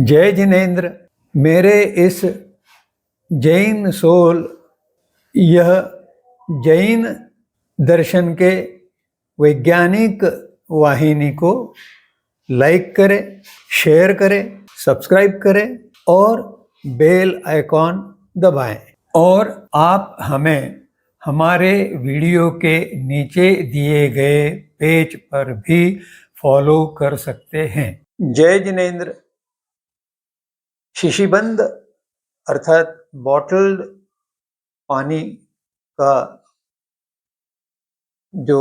जय जिनेन्द्र। मेरे इस जैन सोल यह जैन दर्शन के वैज्ञानिक वाहिनी को लाइक करें, शेयर करें, सब्सक्राइब करें और बेल आइकॉन दबाएं। और आप हमें हमारे वीडियो के नीचे दिए गए पेज पर भी फॉलो कर सकते हैं। जय जिनेन्द्र। शीशीबंद अर्थात बॉटल्ड पानी का जो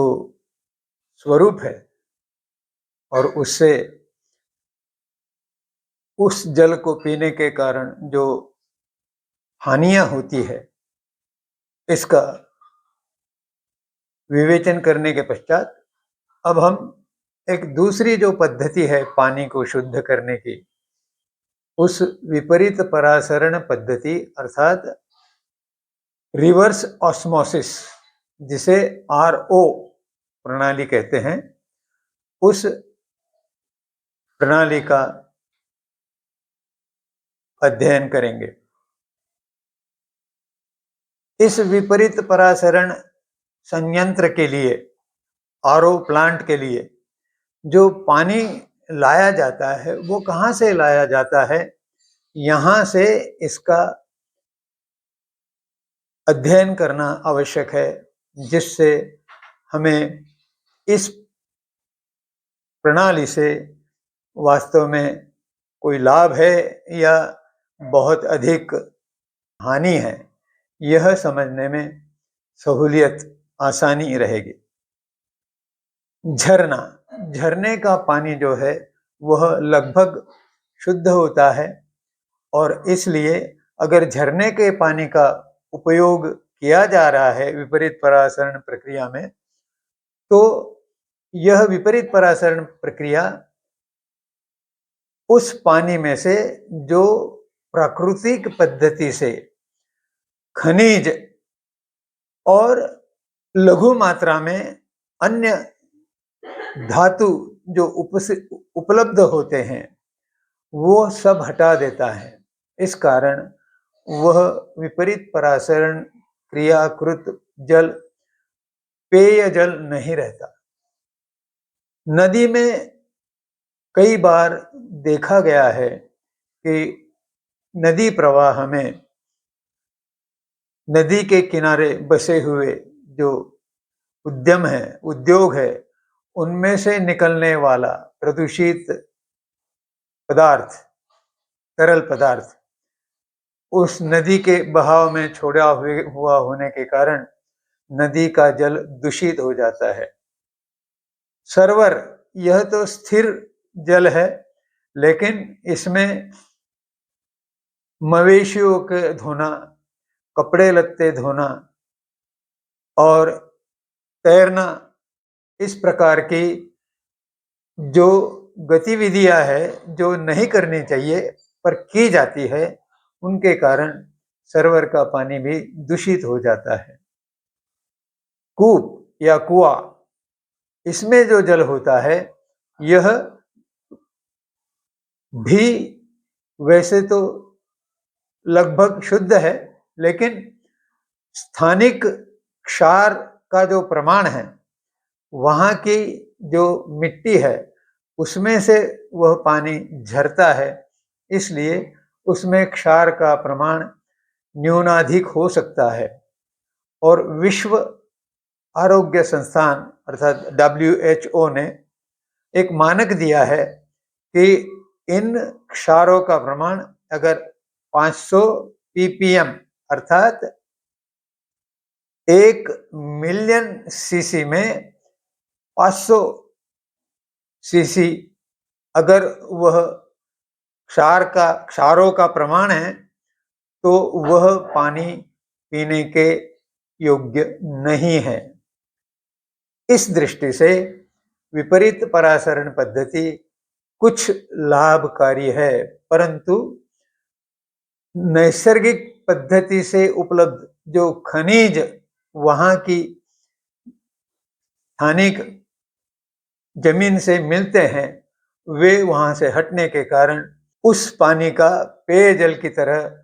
स्वरूप है और उससे उस जल को पीने के कारण जो हानियां होती है, इसका विवेचन करने के पश्चात अब हम एक दूसरी जो पद्धति है पानी को शुद्ध करने की, उस विपरीत परासरण पद्धति अर्थात रिवर्स ऑस्मोसिस, जिसे RO प्रणाली कहते हैं, उस प्रणाली का अध्ययन करेंगे। इस विपरीत परासरण संयंत्र के लिए, RO प्लांट के लिए जो पानी लाया जाता है वो कहाँ से लाया जाता है, यहाँ से इसका अध्ययन करना आवश्यक है, जिससे हमें इस प्रणाली से वास्तव में कोई लाभ है या बहुत अधिक हानि है, यह समझने में सहूलियत, आसानी रहेगी। झरने का पानी जो है वह लगभग शुद्ध होता है और इसलिए अगर झरने के पानी का उपयोग किया जा रहा है विपरीत परासरण प्रक्रिया में, तो यह विपरीत परासरण प्रक्रिया उस पानी में से जो प्राकृतिक पद्धति से खनिज और लघु मात्रा में अन्य धातु जो उपलब्ध होते हैं वो सब हटा देता है। इस कारण वह विपरीत परासरण क्रियाकृत जल पेय जल नहीं रहता। नदी में कई बार देखा गया है कि नदी प्रवाह में नदी के किनारे बसे हुए जो उद्योग है, उनमें से निकलने वाला प्रदूषित पदार्थ, तरल पदार्थ उस नदी के बहाव में छोड़ा हुआ होने के कारण नदी का जल दूषित हो जाता है। सरोवर यह तो स्थिर जल है, लेकिन इसमें मवेशियों के धोना, कपड़े लत्ते धोना और तैरना, इस प्रकार की जो गतिविधियां है जो नहीं करनी चाहिए पर की जाती है, उनके कारण सरोवर का पानी भी दूषित हो जाता है। कूप या कुआं, इसमें जो जल होता है यह भी वैसे तो लगभग शुद्ध है, लेकिन स्थानिक क्षार का जो प्रमाण है, वहाँ की जो मिट्टी है उसमें से वह पानी झरता है, इसलिए उसमें क्षार का प्रमाण न्यूनाधिक हो सकता है। और विश्व आरोग्य संस्थान अर्थात WHO ने एक मानक दिया है कि इन क्षारों का प्रमाण अगर 500 ppm अर्थात 1 मिलियन सीसी में 500 सीसी अगर वह क्षारों का प्रमाण है, तो वह पानी पीने के योग्य नहीं है। इस दृष्टि से विपरीत परासरण पद्धति कुछ लाभकारी है, परंतु नैसर्गिक पद्धति से उपलब्ध जो खनिज वहां की स्थानिक जमीन से मिलते हैं, वे वहां से हटने के कारण उस पानी का पेयजल की तरह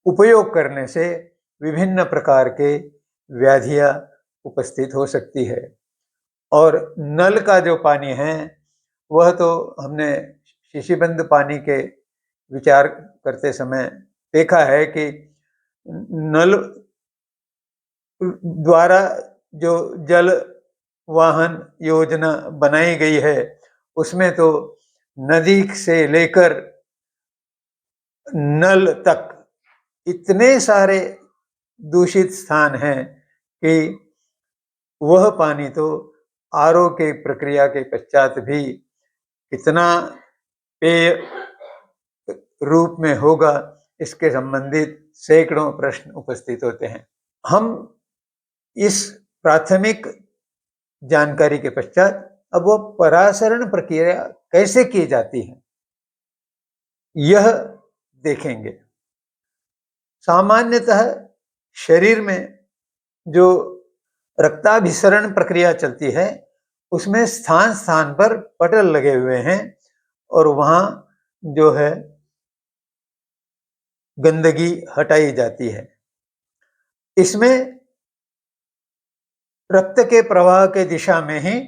उपयोग करने से विभिन्न प्रकार के व्याधियां उपस्थित हो सकती है। और नल का जो पानी है वह तो हमने शीशीबंद पानी के विचार करते समय देखा है कि नल द्वारा जो जल वाहन योजना बनाई गई है उसमें तो नदी से लेकर नल तक इतने सारे दूषित स्थान हैं कि वह पानी तो आरओ के प्रक्रिया के पश्चात भी कितना पेय रूप में होगा, इसके संबंधित सैकड़ों प्रश्न उपस्थित होते हैं। हम इस प्राथमिक जानकारी के पश्चात अब वो परासरण प्रक्रिया कैसे की जाती है यह देखेंगे। सामान्यतः शरीर में जो रक्ताभिसरण प्रक्रिया चलती है उसमें स्थान स्थान पर पटल लगे हुए हैं और वहां जो है गंदगी हटाई जाती है। इसमें रक्त के प्रवाह के दिशा में ही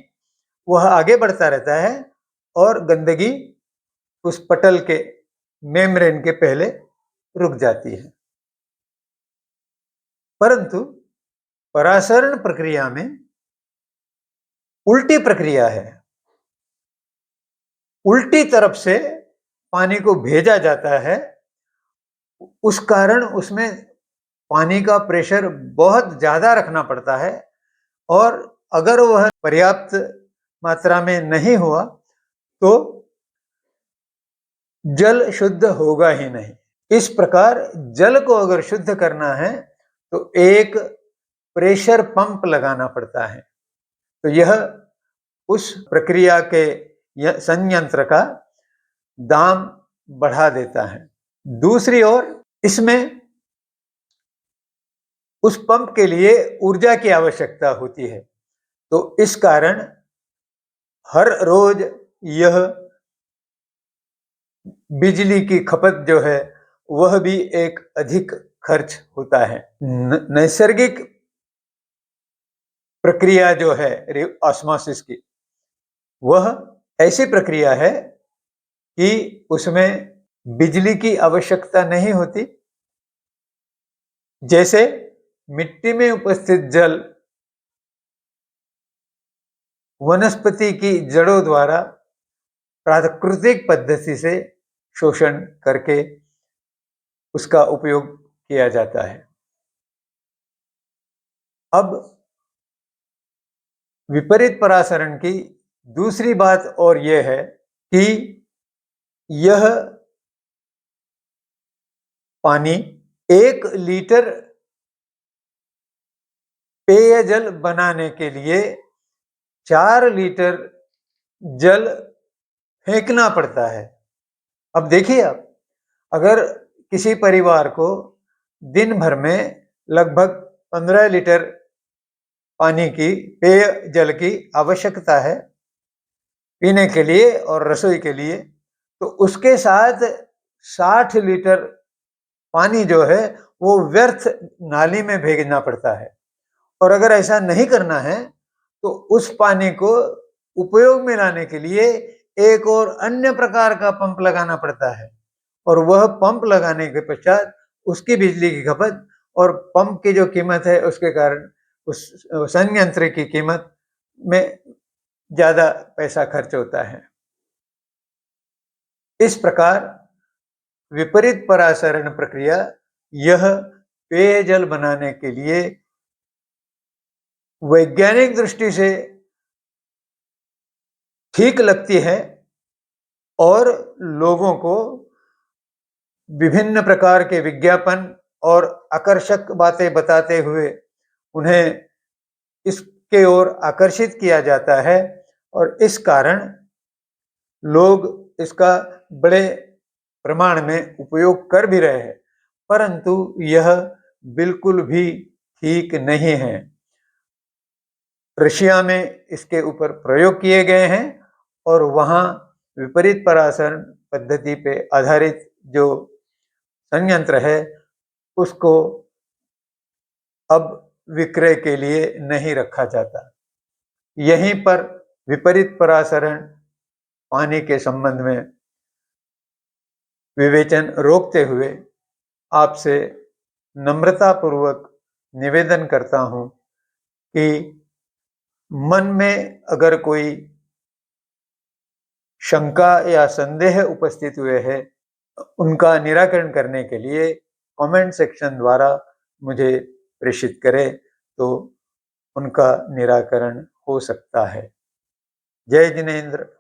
वह आगे बढ़ता रहता है और गंदगी उस पटल के मेम्ब्रेन के पहले रुक जाती है। परंतु परासरण प्रक्रिया में उल्टी प्रक्रिया है। उल्टी तरफ से पानी को भेजा जाता है, उस कारण उसमें पानी का प्रेशर बहुत ज्यादा रखना पड़ता है और अगर वह पर्याप्त मात्रा में नहीं हुआ तो जल शुद्ध होगा ही नहीं। इस प्रकार जल को अगर शुद्ध करना है तो एक प्रेशर पंप लगाना पड़ता है। तो यह उस प्रक्रिया के संयंत्र का दाम बढ़ा देता है। दूसरी ओर इसमें उस पंप के लिए ऊर्जा की आवश्यकता होती है, तो इस कारण हर रोज यह बिजली की खपत जो है वह भी एक अधिक खर्च होता है। नैसर्गिक प्रक्रिया जो है ऑस्मोसिस की, वह ऐसी प्रक्रिया है कि उसमें बिजली की आवश्यकता नहीं होती। जैसे मिट्टी में उपस्थित जल वनस्पति की जड़ों द्वारा प्राकृतिक पद्धति से शोषण करके उसका उपयोग किया जाता है। अब विपरीत परासरण की दूसरी बात और यह है कि यह पानी 1 लीटर पेयजल बनाने के लिए 4 लीटर जल फेंकना पड़ता है। अब देखिए आप, अगर किसी परिवार को दिन भर में लगभग 15 लीटर पानी की पेय जल की आवश्यकता है पीने के लिए और रसोई के लिए, तो उसके साथ 60 लीटर पानी जो है वो व्यर्थ नाली में भेजना पड़ता है। और अगर ऐसा नहीं करना है तो उस पानी को उपयोग में लाने के लिए एक और अन्य प्रकार का पंप लगाना पड़ता है और वह पंप लगाने के पश्चात उसकी बिजली की खपत और पंप की जो कीमत है उसके कारण उस संयंत्र की कीमत में ज्यादा पैसा खर्च होता है। इस प्रकार विपरीत परासरण प्रक्रिया यह पेयजल बनाने के लिए वैज्ञानिक दृष्टि से ठीक लगती है और लोगों को विभिन्न प्रकार के विज्ञापन और आकर्षक बातें बताते हुए उन्हें इसके ओर आकर्षित किया जाता है और इस कारण लोग इसका बड़े प्रमाण में उपयोग कर भी रहे हैं, परंतु यह बिल्कुल भी ठीक नहीं है। रशिया में इसके ऊपर प्रयोग किए गए हैं और वहां विपरीत परासरण पद्धति पे आधारित जो संयंत्र है उसको अब विक्रय के लिए नहीं रखा जाता। यहीं पर विपरीत परासरण पानी के संबंध में विवेचन रोकते हुए आपसे नम्रतापूर्वक निवेदन करता हूं कि मन में अगर कोई शंका या संदेह उपस्थित हुए हैं, उनका निराकरण करने के लिए कमेंट सेक्शन द्वारा मुझे प्रेषित करें तो उनका निराकरण हो सकता है। जय जिनेंद्र।